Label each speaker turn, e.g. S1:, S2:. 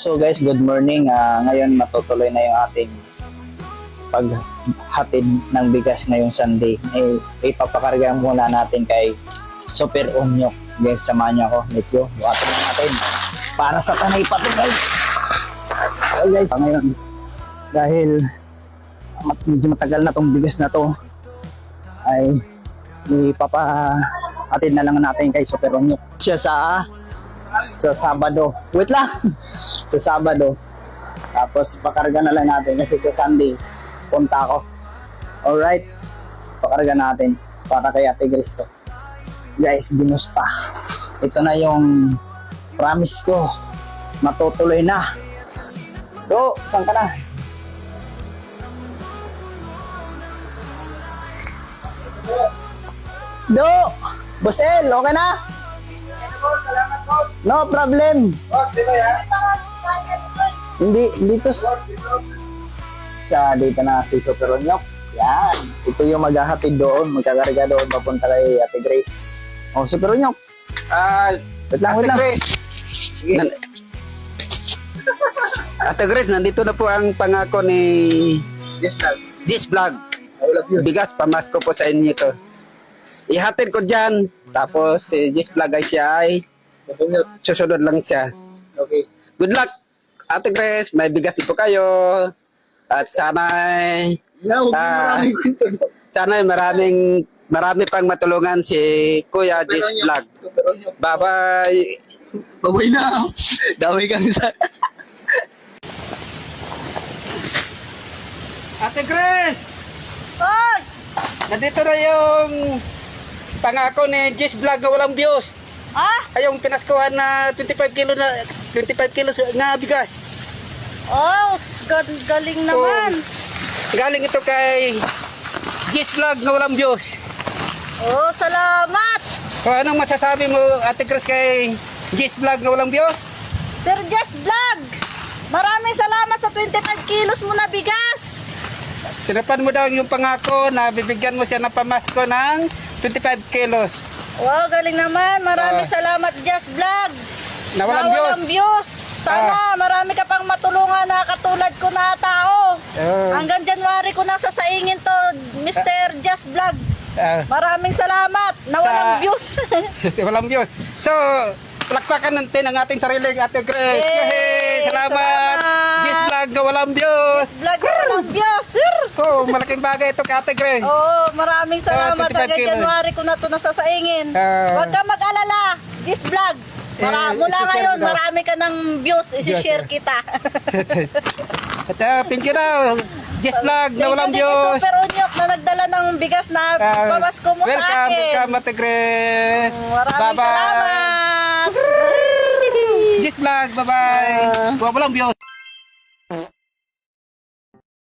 S1: So guys, good morning. Ngayon matutuloy na yung ating paghatid ng bigas ngayong Sunday. Ipapakarga muna natin kay Super Onyok. Guys, samahan niyo ako. Let's go. Buhatin na natin. Para sa tanay pa ito guys. So guys, ngayon dahil medyo matagal na tong bigas na to ay ipapahatid na lang natin kay Super Onyok. Siya sa Sabado. Wait lang. Sa Sabado. Tapos pakarga na lang natin kasi sa Sunday punta ako. Alright. Pakarga natin para kay Ate Cristo. Guys, ginusta. Ito na yung promise ko. Matutuloy na. Do, saan ka na? Do, Boss El, okay na? No problem.
S2: Boss, di ba yan?
S1: Hindi, dito sa dito na si Super Onyok. Yan. Ito yung maghahatid doon, magkakarga doon papunta kay Ate Grace. Oh, Super Onyok. Wait lang.
S2: Sige. Ate Grace, nandito na po ang pangako ni
S1: Yes, love.
S2: Gis Vlog.
S1: I love you.
S2: Bigas, pamasko po sa inyo ito. Ihatid ko dyan. Tapos si Gis Vlog ay siya ay susunod lang siya.
S1: Okay.
S2: Good luck, Ate Grace. May bigas dito kayo. At sana marami pang matulungan si Kuya Gis Vlog.
S1: Super Onyok.
S2: Bye-bye.
S1: Baboy na. Dami kang isa.
S2: Ate Grace!
S3: Hoy!
S2: Nandito na yung pangako ni Gis Vlog na walang views.
S3: Ah?
S2: Ay, yung pinaskuhan na 25 kilos nga bigas.
S3: Oh, galing naman.
S2: Galing ito kay Gis Vlog na walang views.
S3: Oh, salamat.
S2: So, anong masasabi mo, Ate Grace, kay Gis Vlog na walang views?
S3: Sir Jess Vlog, maraming salamat sa 25 kilos mo na bigas.
S2: Tinapan mo daw yung pangako na bibigyan mo siya ng pamasko ng 25 kilos.
S3: Wow, galing naman. Maraming salamat, Jess Vlog.
S2: Na walang
S3: views. Sana marami ka pang matulungan na katulad ko na tao. Hanggang January ko na sasaingin to, Mr. Jess Vlog. Maraming salamat na walang views.
S2: Walang views. So, palakpakan natin ang ating sarili, Ate Grace. Yay! Salamat! Gis Vlog na walang views.
S3: Jess Vlog na walang views, sir.
S2: Oh, malaking bagay ito kay Ate Grace.
S3: Oo, maraming salamat.
S2: 25
S3: Hanggang
S2: kilos.
S3: January ko na ito nasasaingin. Huwag ka mag-alala, Jess Vlog. Mula ngayon, marami ka ng views. Isi-share kita.
S2: Thank you na. Gis Vlog na walang
S3: Thank you din kay
S2: views.
S3: Super Onyok na nagdala ng bigas na pamasko mo sa akin.
S2: Welcome, Ate Grace.
S3: Maraming salamat.
S2: Gis Vlog, bye-bye. Walang views.